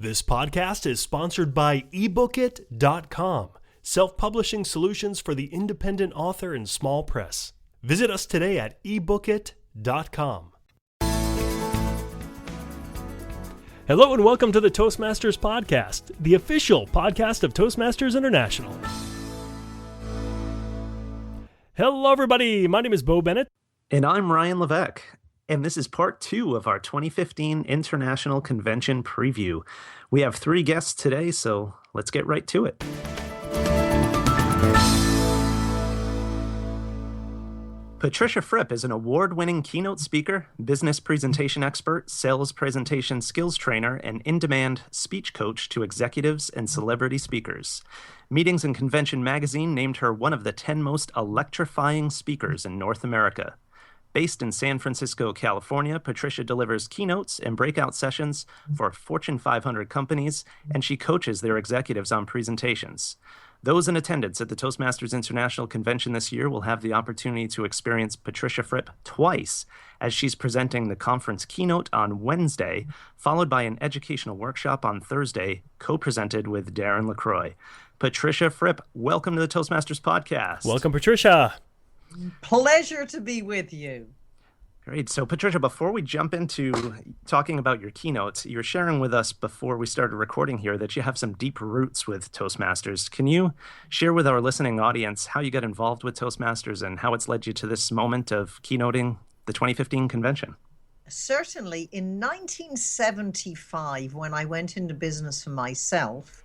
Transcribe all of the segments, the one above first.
This podcast is sponsored by ebookit.com, self-publishing solutions for the independent author and small press. Visit us today at ebookit.com. Hello and welcome to the Toastmasters Podcast, the official podcast of Toastmasters International. Hello everybody, my name is Bo Bennett. And I'm Ryan Levesque. And this is part 2 of our 2015 International Convention preview. We have 3 guests today, so let's get right to it. Patricia Fripp is an award-winning keynote speaker, business presentation expert, sales presentation skills trainer, and in-demand speech coach to executives and celebrity speakers. Meetings and Convention magazine named her one of the 10 most electrifying speakers in North America. Based in San Francisco, California, Patricia delivers keynotes and breakout sessions for Fortune 500 companies, and she coaches their executives on presentations. Those in attendance at the Toastmasters International Convention this year will have the opportunity to experience Patricia Fripp twice, as she's presenting the conference keynote on Wednesday, followed by an educational workshop on Thursday, co-presented with Darren LaCroix. Patricia Fripp, welcome to the Toastmasters Podcast. Welcome, Patricia. Pleasure to be with you. Great. So, Patricia, before we jump into talking about your keynotes, you're sharing with us before we started recording here that you have some deep roots with Toastmasters. Can you share with our listening audience how you got involved with Toastmasters and how it's led you to this moment of keynoting the 2015 convention? Certainly. In 1975, when I went into business for myself,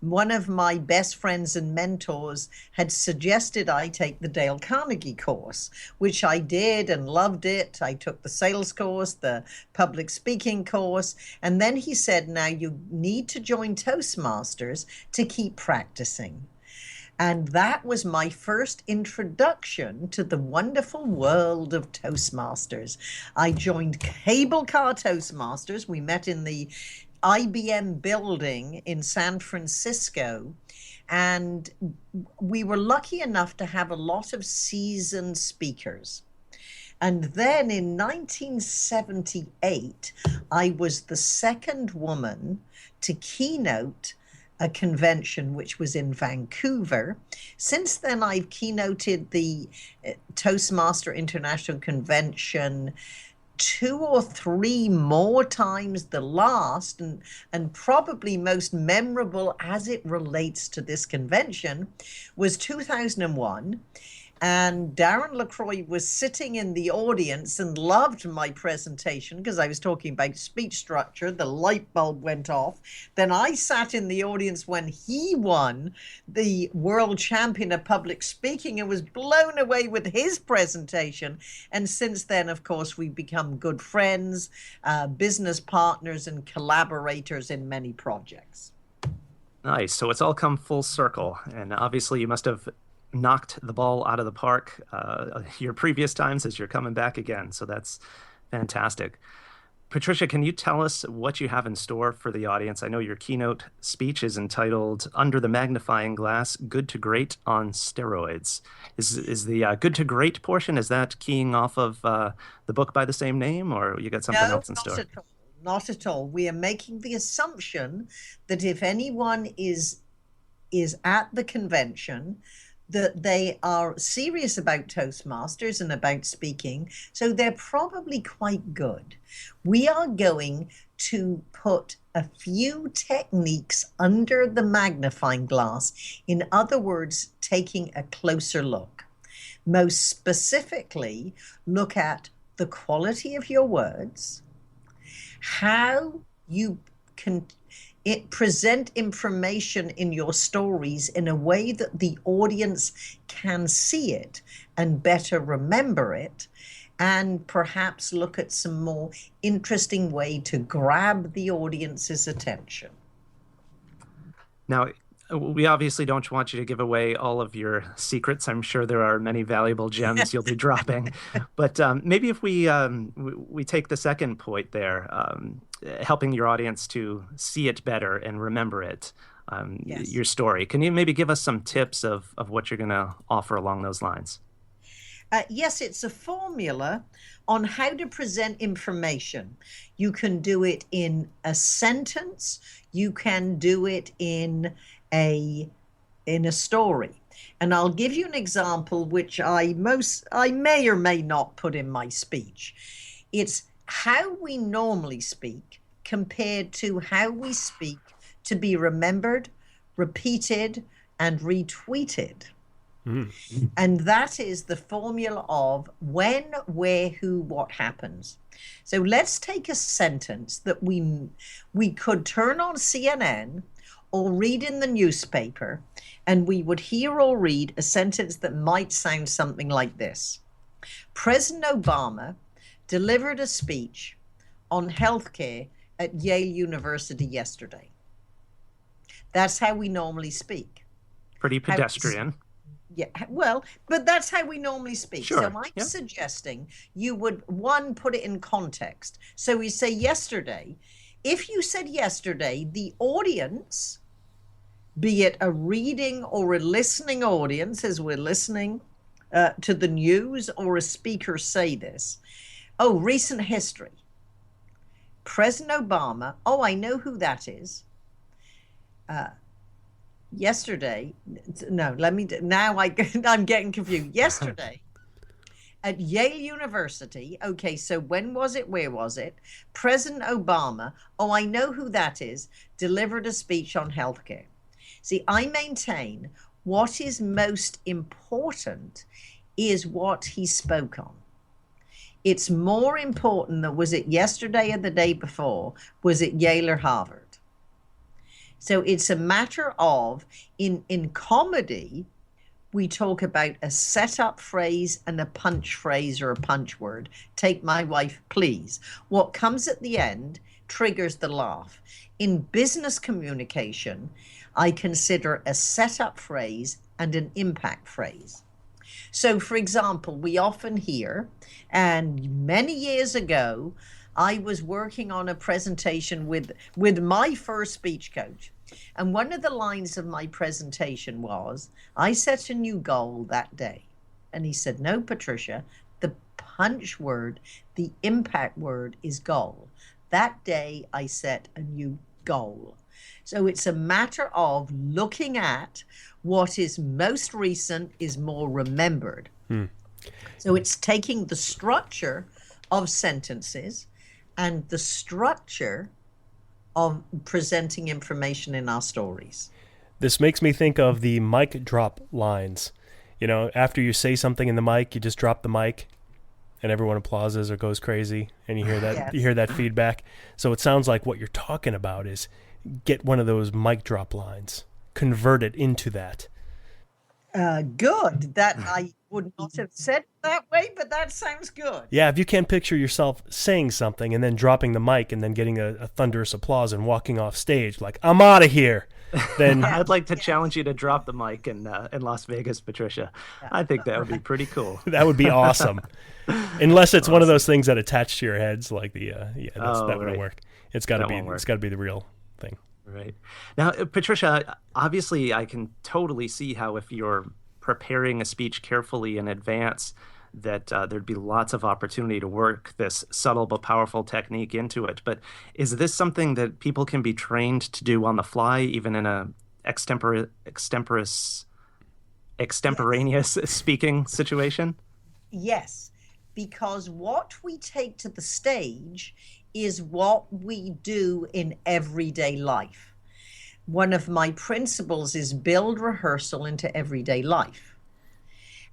one of my best friends and mentors had suggested I take the Dale Carnegie course, which I did and loved it. I took the sales course, the public speaking course, and then he said, now you need to join Toastmasters to keep practicing. And that was my first introduction to the wonderful world of Toastmasters. I joined Cable Car Toastmasters. We met in the IBM building in San Francisco, and we were lucky enough to have a lot of seasoned speakers. And then in 1978, I was the second woman to keynote a convention which was in Vancouver. Since then, I've keynoted the Toastmaster International Convention 2 or 3 more times. The last and probably most memorable as it relates to this convention was 2001. And Darren LaCroix was sitting in the audience and loved my presentation because I was talking about speech structure. The light bulb went off. Then I sat in the audience when he won the world champion of public speaking and was blown away with his presentation. And since then, of course, we've become good friends, business partners, and collaborators in many projects. Nice. So it's all come full circle. And obviously you must have knocked the ball out of the park your previous times as you're coming back again. So that's fantastic. Patricia, can you tell us what you have in store for the audience? I know your keynote speech is entitled Under the Magnifying Glass, Good to Great on Steroids. Is the good to great portion, is that keying off of the book by the same name, or you got something else in store? Not at all. We are making the assumption that if anyone is at the convention, that they are serious about Toastmasters and about speaking, so they're probably quite good. We are going to put a few techniques under the magnifying glass. In other words, taking a closer look. Most specifically, look at the quality of your words, how you can present information in your stories in a way that the audience can see it and better remember it, and perhaps look at some more interesting way to grab the audience's attention. Now, we obviously don't want you to give away all of your secrets. I'm sure there are many valuable gems you'll be dropping. But maybe if we take the second point there, helping your audience to see it better and remember it, Yes. your story. Can you maybe give us some tips of what you're going to offer along those lines? Yes, it's a formula on how to present information. You can do it in a sentence. You can do it in a story. And I'll give you an example which I may or may not put in my speech. It's how we normally speak compared to how we speak to be remembered, repeated, and retweeted. And that is the formula of when, where, who, what happens. So let's take a sentence that we could turn on CNN or read in the newspaper, and we would hear or read a sentence that might sound something like this. President Obama delivered a speech on healthcare at Yale University yesterday. That's how we normally speak. Pretty pedestrian. Yeah, well, but that's how we normally speak. Sure. So I'm suggesting you would, one, put it in context. So we say yesterday. If you said yesterday, the audience, be it a reading or a listening audience, as we're listening to the news, or a speaker say this, oh, recent history. President Obama, oh, I know who that is. Yesterday, no, I'm getting confused. Yesterday at Yale University, okay, so when was it? Where was it? President Obama, oh, I know who that is, delivered a speech on healthcare. See, I maintain what is most important is what he spoke on. It's more important than was it yesterday or the day before, was it Yale or Harvard? So it's a matter of, in comedy, we talk about a setup phrase and a punch phrase or a punch word. Take my wife, please. What comes at the end triggers the laugh. In business communication, I consider a setup phrase and an impact phrase. So, for example, we often hear, and many years ago, I was working on a presentation with my first speech coach. And one of the lines of my presentation was, I set a new goal that day. And he said, no, Patricia, the punch word, the impact word is goal. That day I set a new goal. So it's a matter of looking at what is most recent is more remembered. So it's taking the structure of sentences and the structure of presenting information in our stories. This makes me think of the mic drop lines. You know, after you say something in the mic, you just drop the mic and everyone applauses or goes crazy and you hear that Yes. you hear that feedback. So it sounds like what you're talking about is get one of those mic drop lines, convert it into that. Good. That I would not have said it that way, but that sounds good. Yeah, if you can't picture yourself saying something and then dropping the mic and then getting a thunderous applause and walking off stage like, I'm out of here, then I'd like to challenge you to drop the mic in Las Vegas, Patricia. I think that would be pretty cool. that would be awesome. Unless it's one of those things that attach to your heads, like that wouldn't right. work. It's got to be. won't work. It's got to be the real thing. Right. Now, Patricia, obviously I can totally see how if you're preparing a speech carefully in advance, that there'd be lots of opportunity to work this subtle but powerful technique into it. But is this something that people can be trained to do on the fly, even in a extemporaneous speaking situation? Yes, because what we take to the stage is what we do in everyday life. One of my principles is build rehearsal into everyday life.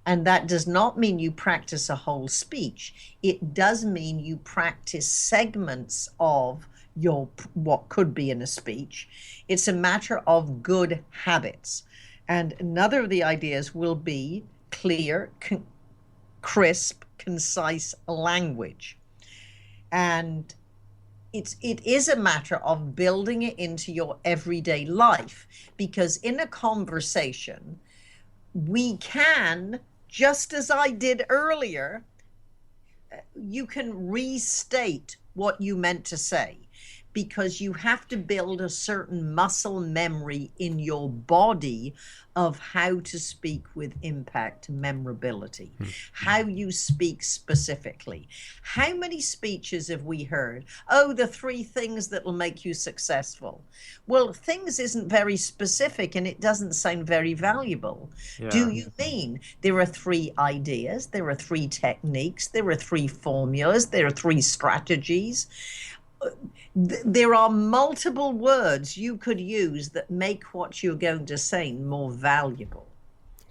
And that does not mean you practice a whole speech. It does mean you practice segments of your what could be in a speech. It's a matter of good habits. And another of the ideas will be clear, crisp, concise language. And it is a matter of building it into your everyday life, because in a conversation, we can, just as I did earlier, you can restate what you meant to say. because you have to build a certain muscle memory in your body of how to speak with impact and memorability, how you speak specifically. How many speeches have we heard? Oh, the 3 things that will make you successful. Well, things isn't very specific and it doesn't sound very valuable. Yeah. Do you mean there are 3 ideas, there are 3 techniques, there are 3 formulas, there are 3 strategies? There are multiple words you could use that make what you're going to say more valuable.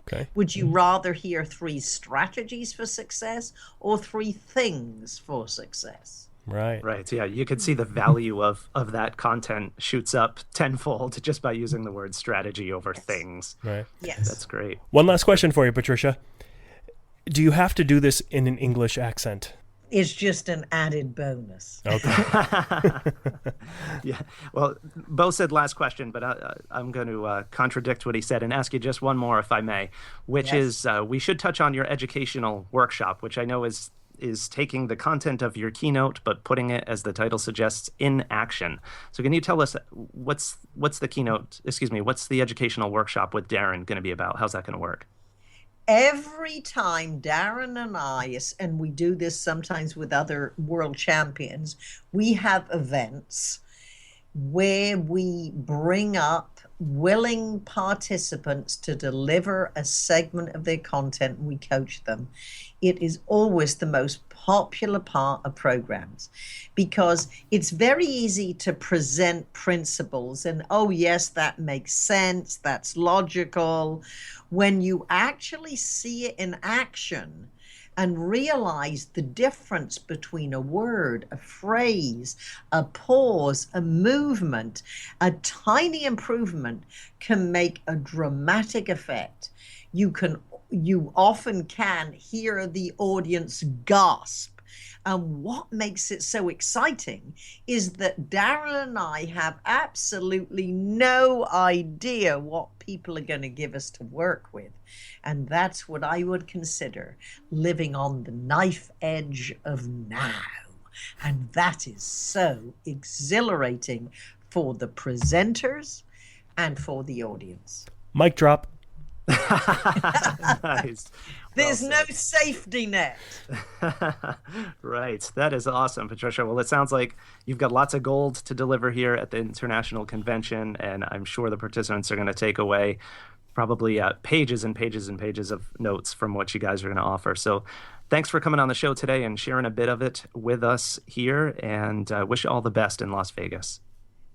Okay. Would you rather hear 3 strategies for success or 3 things for success? Right. Right. Yeah. You could see the value of that content shoots up tenfold just by using the word strategy over things. Right. Yes. That's great. One last question for you, Patricia. Do you have to do this in an English accent? It's just an added bonus. Okay. Yeah. Well, Bo said last question, but I'm going to contradict what he said and ask you just one more, if I may, which is we should touch on your educational workshop, which I know is taking the content of your keynote, but putting it, as the title suggests, in action. So can you tell us what's the educational workshop with Darren going to be about? How's that going to work? Every time Darren and I, and we do this sometimes with other world champions, we have events where we bring up willing participants to deliver a segment of their content and we coach them. It is always the most popular part of programs because it's very easy to present principles and, oh yes, that makes sense, that's logical. When you actually see it in action and realize the difference between a word, a phrase, a pause, a movement, a tiny improvement can make a dramatic effect. You often can hear the audience gasp. And what makes it so exciting is that Darren and I have absolutely no idea what people are going to give us to work with. And that's what I would consider living on the knife edge of now. And that is so exhilarating for the presenters and for the audience. Mic drop. Nice. There's no safety net. Right. That is awesome, Patricia. Well, it sounds like you've got lots of gold to deliver here at the International Convention, and I'm sure the participants are going to take away probably pages and pages and pages of notes from what you guys are going to offer. So thanks for coming on the show today and sharing a bit of it with us here, and wish you all the best in Las Vegas.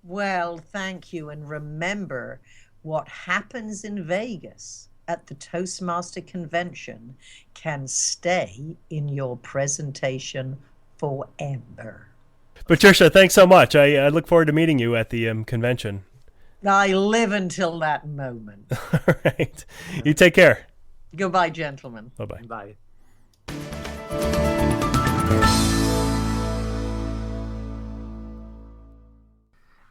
Well, thank you. And remember, what happens in Vegas at the Toastmaster Convention can stay in your presentation forever. Patricia, thanks so much. I look forward to meeting you at the convention. I live until that moment. All right. You take care. Goodbye, gentlemen. Bye-bye. Bye.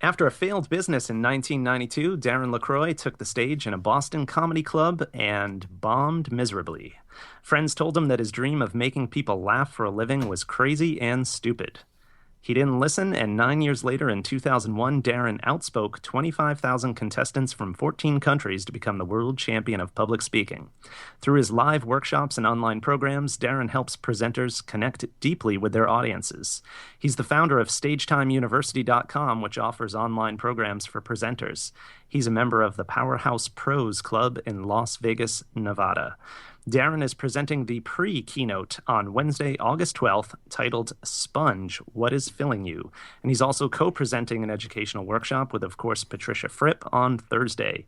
After a failed business in 1992, Darren LaCroix took the stage in a Boston comedy club and bombed miserably. Friends told him that his dream of making people laugh for a living was crazy and stupid. He didn't listen, and 9 years later, in 2001, Darren outspoke 25,000 contestants from 14 countries to become the world champion of public speaking. Through his live workshops and online programs, Darren helps presenters connect deeply with their audiences. He's the founder of StagetimeUniversity.com, which offers online programs for presenters. He's a member of the Powerhouse Pros Club in Las Vegas, Nevada. Darren is presenting the pre-keynote on Wednesday, August 12th, titled Sponge, What is Filling You? And he's also co-presenting an educational workshop with, of course, Patricia Fripp on Thursday.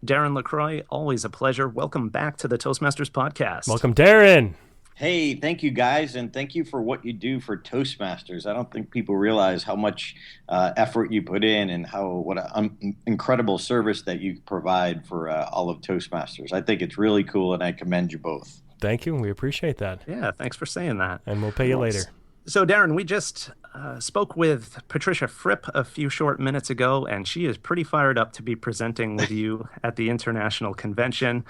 Darren LaCroix, always a pleasure. Welcome back to the Toastmasters podcast. Welcome, Darren. Hey, thank you guys, and thank you for what you do for Toastmasters. I don't think people realize how much effort you put in and what an incredible service that you provide for all of Toastmasters. I think it's really cool, and I commend you both. Thank you. We appreciate that. Yeah, thanks for saying that. And we'll pay you later. So, Darren, we just spoke with Patricia Fripp a few short minutes ago, and she is pretty fired up to be presenting with you at the International Convention.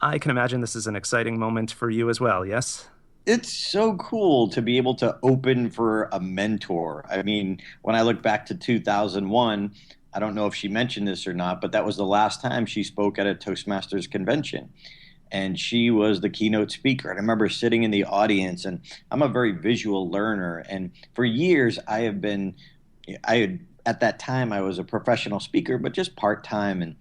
I can imagine this is an exciting moment for you as well, yes? It's so cool to be able to open for a mentor. I mean, when I look back to 2001, I don't know if she mentioned this or not, but that was the last time she spoke at a Toastmasters convention. And she was the keynote speaker. And I remember sitting in the audience, and I'm a very visual learner. And for years, at that time, I was a professional speaker, but just part time. And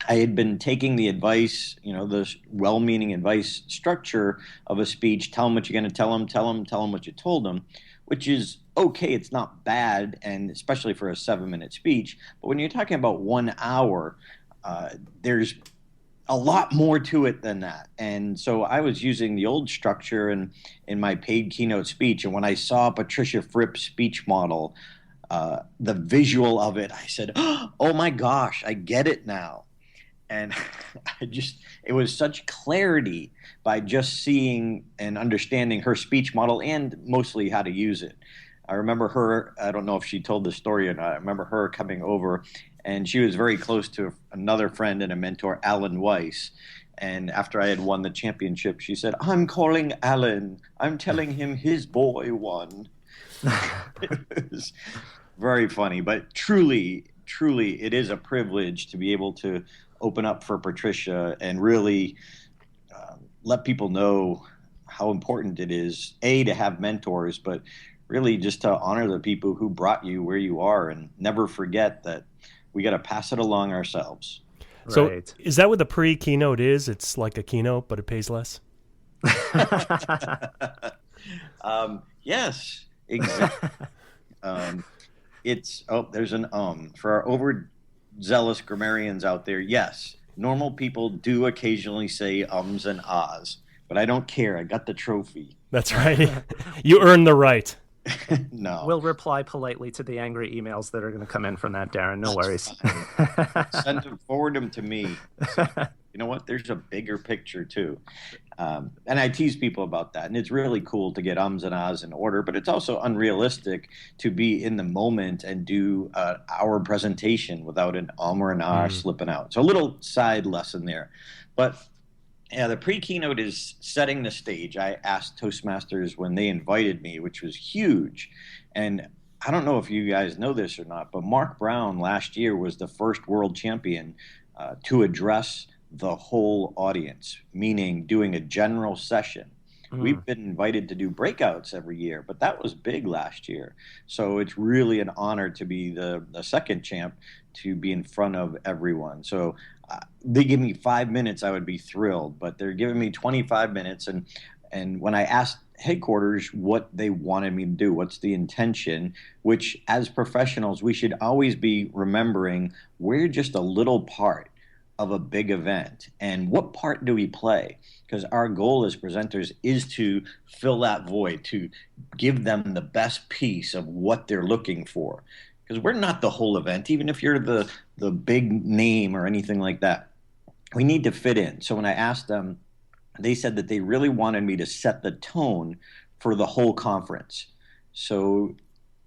I had been taking the advice, the well-meaning advice structure of a speech. Tell them what you're going to tell them, tell them what you told them, which is okay. It's not bad, and especially for a 7-minute speech. But when you're talking about 1 hour, there's a lot more to it than that. And so I was using the old structure in my paid keynote speech. And when I saw Patricia Fripp's speech model, the visual of it, I said, oh my gosh, I get it now. And it was such clarity by just seeing and understanding her speech model and mostly how to use it. I remember her, I don't know if she told the story or not, I remember her coming over, and she was very close to another friend and a mentor, Alan Weiss. And after I had won the championship, she said, I'm calling Alan. I'm telling him his boy won. It was very funny, but truly, it is a privilege to be able to open up for Patricia and really let people know how important it is, A, to have mentors, but really just to honor the people who brought you where you are and never forget that we got to pass it along ourselves. So Right. is that what the pre-keynote is? It's like a keynote, but it pays less? Yes, exactly. There's an for our overzealous grammarians out there. Yes, normal people do occasionally say ums and ahs, but I don't care. I got the trophy. That's right. You earned the right. No. We'll reply politely to the angry emails that are going to come in from that, Darren. No worries. Forward them to me. So, you know what? There's a bigger picture too. And I tease people about that. And it's really cool to get ums and ahs in order, but it's also unrealistic to be in the moment and do our presentation without an or an ah slipping out. So a little side lesson there. But yeah, the pre-keynote is setting the stage. I asked Toastmasters when they invited me, which was huge. And I don't know if you guys know this or not, but Mark Brown last year was the first world champion to address the whole audience, meaning doing a general session. We've been invited to do breakouts every year, but that was big last year. So it's really an honor to be the second champ, to be in front of everyone. So they give me 5 minutes, I would be thrilled, but they're giving me 25 minutes. And when I asked headquarters what they wanted me to do, what's the intention, which as professionals, we should always be remembering we're just a little part of a big event. And what part do we play? Because our goal as presenters is to fill that void, to give them the best piece of what they're looking for. Because we're not the whole event, even if you're the big name or anything like that. We need to fit in. So when I asked them, they said that they really wanted me to set the tone for the whole conference. So,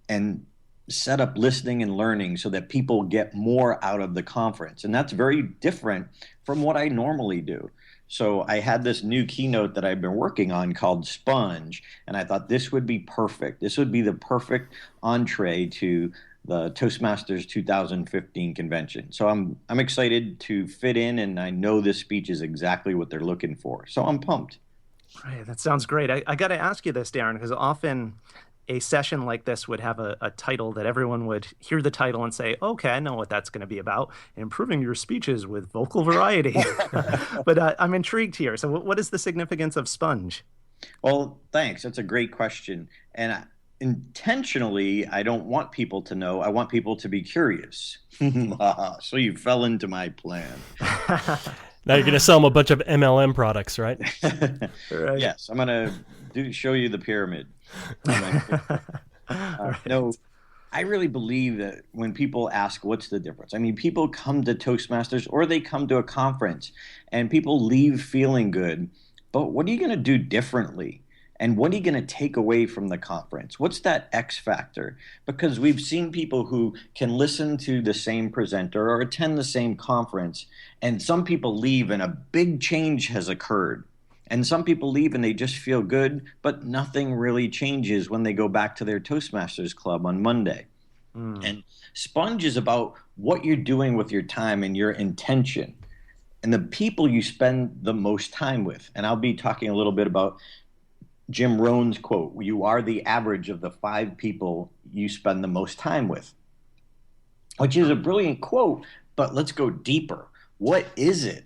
and set up listening and learning so that people get more out of the conference. And that's very different from what I normally do. So I had this new keynote that I've been working on called Sponge, and I thought this would be perfect. This would be the perfect entree to the Toastmasters 2015 convention. So I'm excited to fit in, and I know this speech is exactly what they're looking for. So I'm pumped. Right, that sounds great. I got to ask you this, Darren, because often a session like this would have a title that everyone would hear the title and say, okay, I know what that's going to be about, improving your speeches with vocal variety. But I'm intrigued here. So what is the significance of Sponge? Well, thanks. That's a great question. And intentionally, I don't want people to know. I want people to be curious. So you fell into my plan. Now you're going to sell them a bunch of MLM products, right? Right. Yes, I'm going to show you the pyramid. No, I really believe that when people ask what's the difference, I mean, people come to Toastmasters or they come to a conference and people leave feeling good, but what are you going to do differently? And what are you going to take away from the conference? What's that X factor? Because we've seen people who can listen to the same presenter or attend the same conference, and some people leave and a big change has occurred. And some people leave and they just feel good, but nothing really changes when they go back to their Toastmasters club on Monday. And Sponge is about what you're doing with your time and your intention and the people you spend the most time with. And I'll be talking a little bit about Jim Rohn's quote, you are the average of the 5 people you spend the most time with, which is a brilliant quote, but let's go deeper. What is it?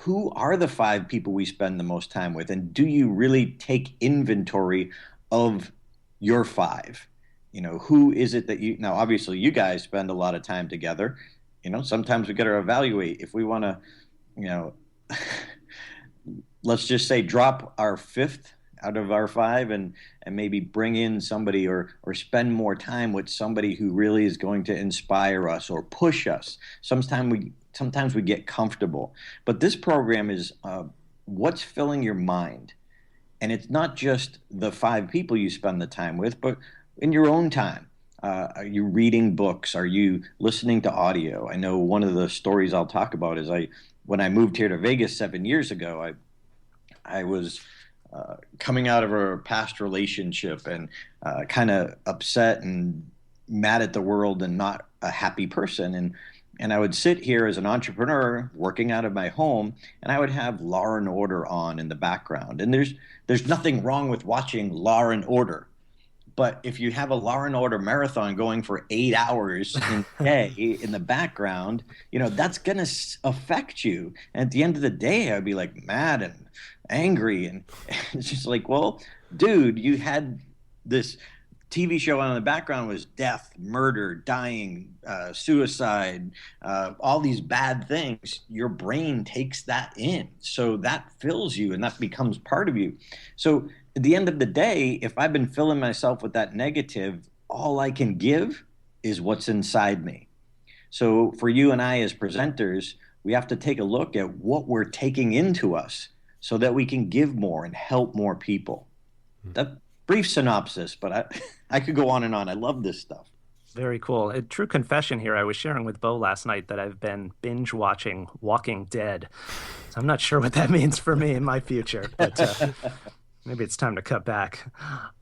Who are the 5 people we spend the most time with? And do you really take inventory of your 5? Who is it that now obviously you guys spend a lot of time together. Sometimes we got to evaluate if we want to, let's just say drop our 5th out of our 5 and maybe bring in somebody or spend more time with somebody who really is going to inspire us or push us. Sometimes we get comfortable, but this program is what's filling your mind. And it's not just the 5 people you spend the time with, but in your own time. Are you reading books? Are you listening to audio? I know one of the stories I'll talk about is when I moved here to Vegas 7 years ago, I was coming out of a past relationship and kind of upset and mad at the world and not a happy person. And I would sit here as an entrepreneur working out of my home, and I would have Law and Order on in the background. And there's nothing wrong with watching Law and Order. But if you have a Law and Order marathon going for 8 hours in a day in the background, that's going to affect you. And at the end of the day, I'd be like mad and angry. And it's just like, well, dude, you had this TV show on in the background was death, murder, dying, suicide, all these bad things. Your brain takes that in. So that fills you and that becomes part of you. So at the end of the day, if I've been filling myself with that negative, all I can give is what's inside me. So for you and I as presenters, we have to take a look at what we're taking into us so that we can give more and help more people. That brief synopsis, but I could go on and on. I love this stuff. Very cool. A true confession here. I was sharing with Bo last night that I've been binge watching Walking Dead. So I'm not sure what that means for me in my future, but maybe it's time to cut back.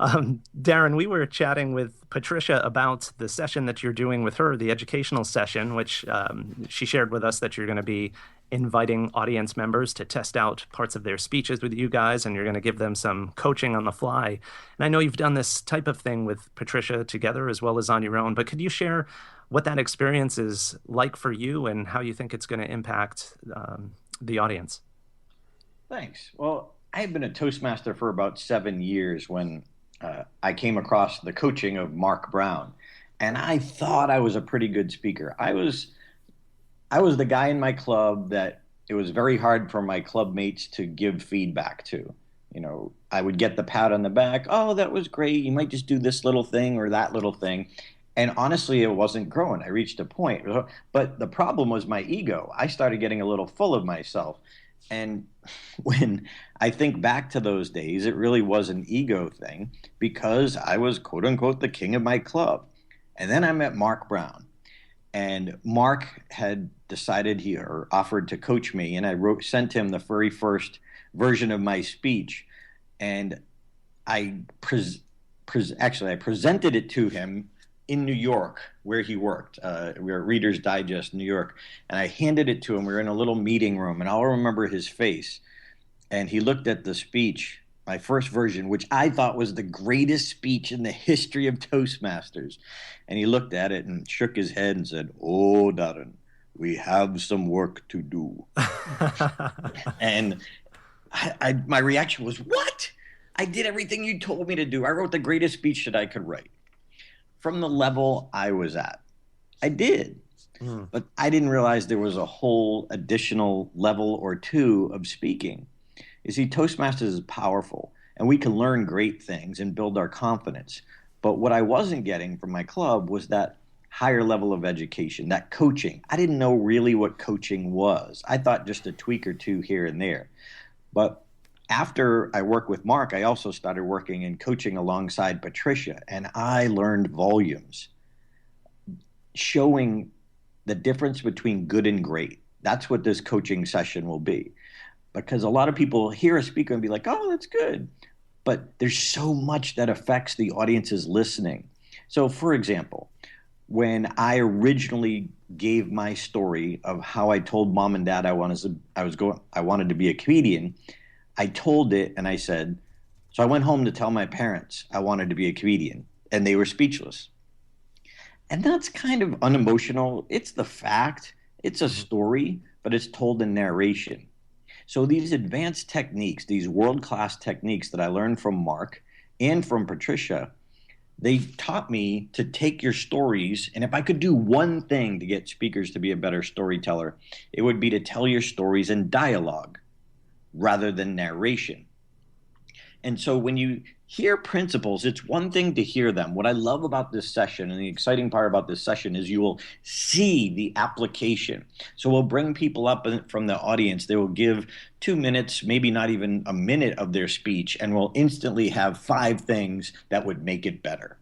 Darren, we were chatting with Patricia about the session that you're doing with her, the educational session, which she shared with us that you're going to be inviting audience members to test out parts of their speeches with you guys, and you're going to give them some coaching on the fly. And I know you've done this type of thing with Patricia together as well as on your own, but could you share what that experience is like for you and how you think it's going to impact the audience? Thanks. Well, I had been a Toastmaster for about 7 years when I came across the coaching of Mark Brown, and I thought I was a pretty good speaker. I was the guy in my club that it was very hard for my club mates to give feedback to. I would get the pat on the back. Oh, that was great. You might just do this little thing or that little thing. And honestly, it wasn't growing. I reached a point. But the problem was my ego. I started getting a little full of myself. And when I think back to those days, it really was an ego thing because I was, quote unquote, the king of my club. And then I met Mark Brown. And Mark had decided or offered to coach me. And I sent him the very first version of my speech. And I presented it to him in New York, where he worked. We were at Reader's Digest, New York. And I handed it to him. We were in a little meeting room, and I'll remember his face. And he looked at the speech, my first version, which I thought was the greatest speech in the history of Toastmasters. And he looked at it and shook his head and said, "Oh, Darren, we have some work to do." And my reaction was, "What? I did everything you told me to do. I wrote the greatest speech that I could write." From the level I was at, I did. But I didn't realize there was a whole additional level or two of speaking. You see, Toastmasters is powerful, and we can learn great things and build our confidence. But what I wasn't getting from my club was that higher level of education, that coaching. I didn't know really what coaching was. I thought just a tweak or two here and there. But after I worked with Mark, I also started working and coaching alongside Patricia, and I learned volumes, showing the difference between good and great. That's what this coaching session will be. because a lot of people hear a speaker and be like, oh, that's good. But there's so much that affects the audience's listening. So, for example, when I originally gave my story of how I told mom and dad I wanted to be a comedian, I told it and I said, so I went home to tell my parents I wanted to be a comedian, and they were speechless. And that's kind of unemotional. It's the fact, it's a story, but it's told in narration. So these advanced techniques, these world-class techniques that I learned from Mark and from Patricia, they taught me to take your stories, and if I could do one thing to get speakers to be a better storyteller, it would be to tell your stories in dialogue rather than narration. And so when you hear principles, it's one thing to hear them. What I love about this session, and the exciting part about this session, is you will see the application. So we'll bring people up from the audience. They will give 2 minutes, maybe not even a minute of their speech, and we'll instantly have 5 things that would make it better.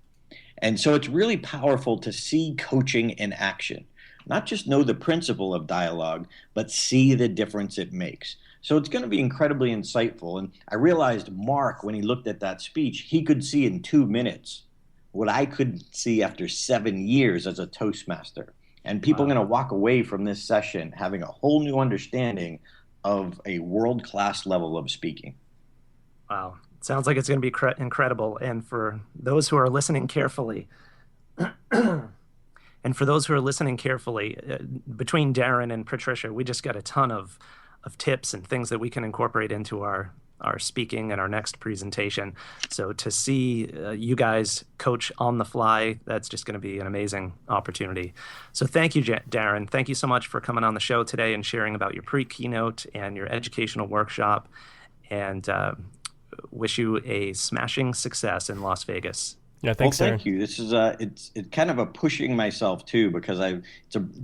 And so it's really powerful to see coaching in action. Not just know the principle of dialogue, but see the difference it makes. So it's going to be incredibly insightful. And I realized Mark, when he looked at that speech, he could see in 2 minutes what I couldn't see after 7 years as a Toastmaster. And people are going to walk away from this session having a whole new understanding of a world-class level of speaking. Wow. Sounds like it's going to be incredible. And for those who are listening carefully, between Darren and Patricia, we just got a ton of tips and things that we can incorporate into our speaking and our next presentation. So to see you guys coach on the fly, that's just going to be an amazing opportunity. So thank you, Darren. Thank you so much for coming on the show today and sharing about your pre-keynote and your educational workshop, and wish you a smashing success in Las Vegas. Yeah, thanks, well, Darren. Thank you. This is it's kind of a pushing myself too, because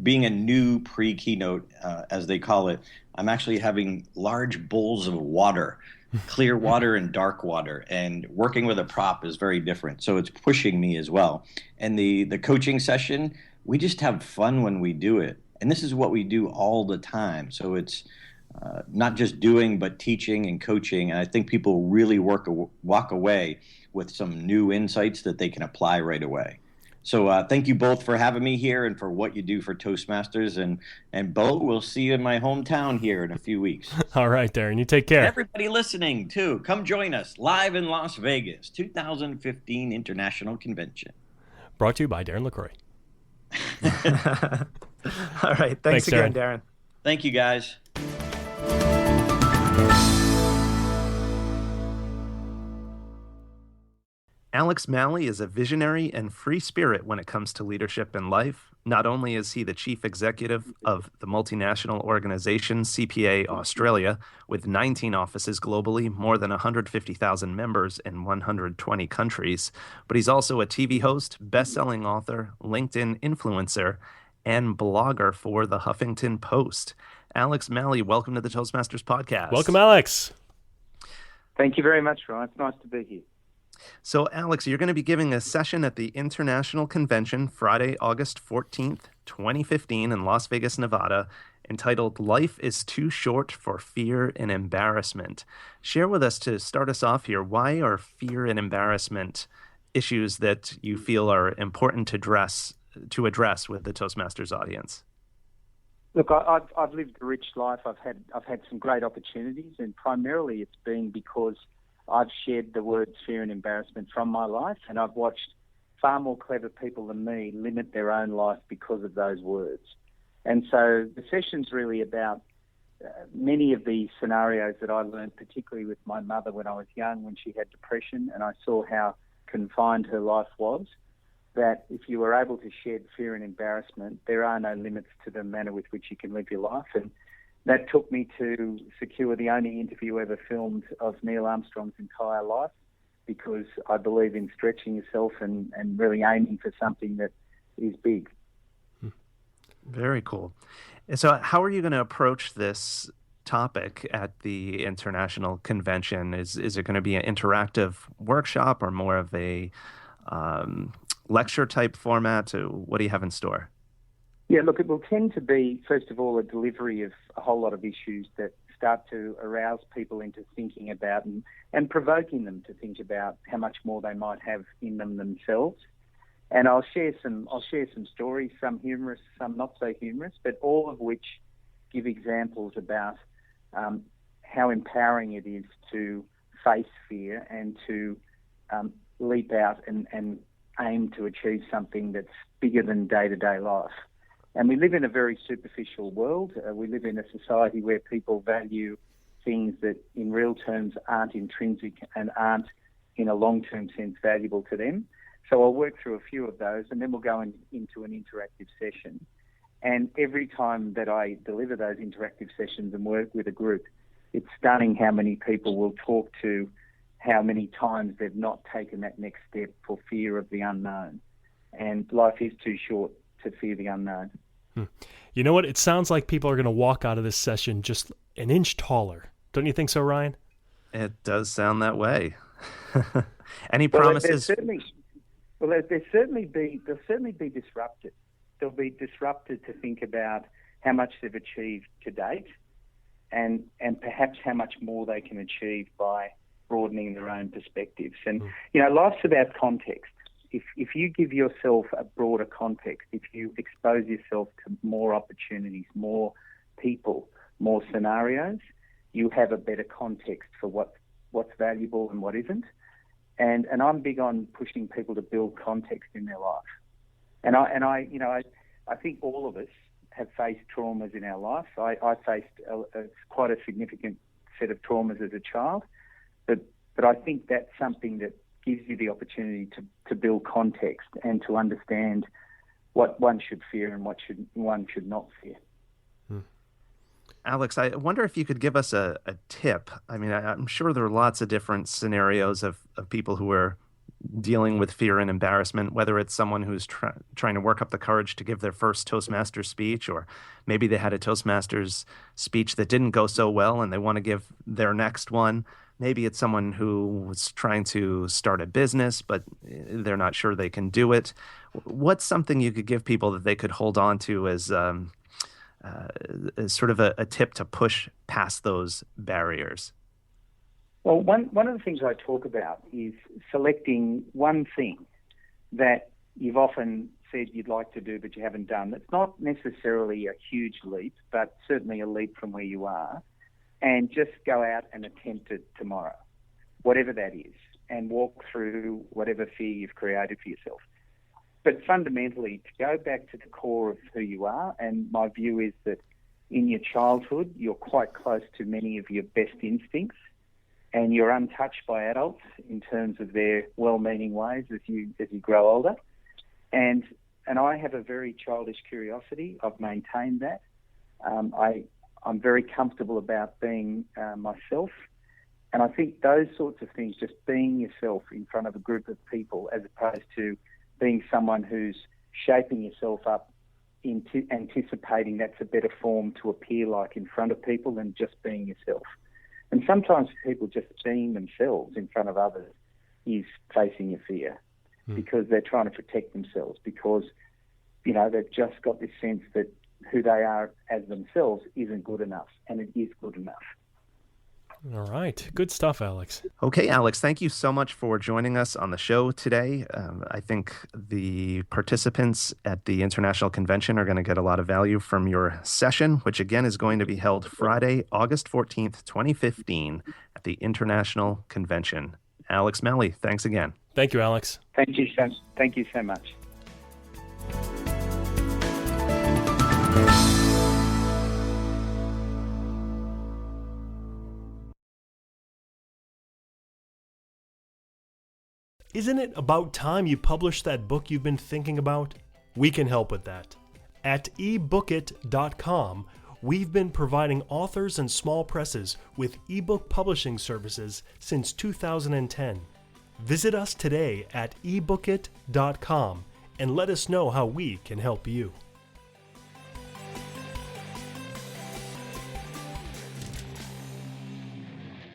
being a new pre-keynote, as they call it. I'm actually having large bowls of water, clear water and dark water, and working with a prop is very different. So it's pushing me as well. And the coaching session, we just have fun when we do it. And this is what we do all the time. So it's not just doing, but teaching and coaching. And I think people really walk away with some new insights that they can apply right away. So thank you both for having me here and for what you do for Toastmasters. And Bo, we'll see you in my hometown here in a few weeks. All right, Darren, you take care. Everybody listening, too, come join us live in Las Vegas, 2015 International Convention. Brought to you by Darren LaCroix. All right. Thanks again, Darren. Thank you, guys. Alex Malley is a visionary and free spirit when it comes to leadership in life. Not only is he the chief executive of the multinational organization CPAE Australia, with 19 offices globally, more than 150,000 members in 120 countries, but he's also a TV host, best-selling author, LinkedIn influencer, and blogger for the Huffington Post. Alex Malley, welcome to the Toastmasters podcast. Welcome, Alex. Thank you very much, Ron. It's nice to be here. So, Alex, you're going to be giving a session at the International Convention Friday, August 14th, 2015 in Las Vegas, Nevada, entitled Life is Too Short for Fear and Embarrassment. Share with us, to start us off here, why are fear and embarrassment issues that you feel are important to address with the Toastmasters audience? Look, I've lived a rich life. I've had some great opportunities, and primarily it's been because I've shared the words fear and embarrassment from my life, and I've watched far more clever people than me limit their own life because of those words. And so the session's really about many of the scenarios that I learned, particularly with my mother when I was young, when she had depression, and I saw how confined her life was, that if you were able to shed fear and embarrassment, there are no limits to the manner with which you can live your life. And that took me to secure the only interview ever filmed of Neil Armstrong's entire life, because I believe in stretching yourself and really aiming for something that is big. Very cool. So how are you going to approach this topic at the international convention? Is it going to be an interactive workshop or more of a lecture type format? What do you have in store? Yeah, look, it will tend to be, first of all, a delivery of a whole lot of issues that start to arouse people into thinking about and provoking them to think about how much more they might have in them themselves. And I'll share some stories, some humorous, some not so humorous, but all of which give examples about how empowering it is to face fear and to leap out and aim to achieve something that's bigger than day-to-day life. And we live in a very superficial world. We live in a society where people value things that in real terms aren't intrinsic and aren't in a long-term sense valuable to them. So I'll work through a few of those, and then we'll go into an interactive session. And every time that I deliver those interactive sessions and work with a group, it's stunning how many people will talk to how many times they've not taken that next step for fear of the unknown. And life is too short to fear the unknown. You know what? It sounds like people are going to walk out of this session just an inch taller. Don't you think so, Ryan? It does sound that way. Any promises? They'll certainly be disrupted. They'll be disrupted to think about how much they've achieved to date and perhaps how much more they can achieve by broadening their own perspectives. And, life's about context. If you give yourself a broader context, if you expose yourself to more opportunities, more people, more scenarios, you have a better context for what's valuable and what isn't. And I'm big on pushing people to build context in their life. And I think all of us have faced traumas in our life. I faced quite a significant set of traumas as a child, but I think that's something that gives you the opportunity to build context and to understand what one should fear and what one should not fear. Alex, I wonder if you could give us a tip. I mean, I'm sure there are lots of different scenarios of people who are dealing with fear and embarrassment, whether it's someone who's trying to work up the courage to give their first Toastmasters speech, or maybe they had a Toastmasters speech that didn't go so well and they want to give their next one. Maybe it's someone who was trying to start a business, but they're not sure they can do it. What's something you could give people that they could hold on to as sort of a tip to push past those barriers? Well, one of the things I talk about is selecting one thing that you've often said you'd like to do but you haven't done. It's not necessarily a huge leap, but certainly a leap from where you are. And just go out and attempt it tomorrow, whatever that is, and walk through whatever fear you've created for yourself. But fundamentally, to go back to the core of who you are, and my view is that in your childhood, you're quite close to many of your best instincts, and you're untouched by adults in terms of their well-meaning ways as you grow older. And I have a very childish curiosity. I've maintained that. I'm very comfortable about being myself. And I think those sorts of things, just being yourself in front of a group of people as opposed to being someone who's shaping yourself up, anticipating that's a better form to appear like in front of people than just being yourself. And sometimes people just being themselves in front of others is facing a fear because they're trying to protect themselves because, they've just got this sense that who they are as themselves isn't good enough, and it is good enough. All right. Good stuff, Alex. Okay, Alex, thank you so much for joining us on the show today. I think the participants at the International Convention are going to get a lot of value from your session, which again is going to be held Friday, August 14th, 2015 at the International Convention. Alex Malley, thanks again. Thank you, Alex. Thank you so much. Isn't it about time you published that book you've been thinking about? We can help with that. At ebookit.com, we've been providing authors and small presses with ebook publishing services since 2010. Visit us today at ebookit.com and let us know how we can help you.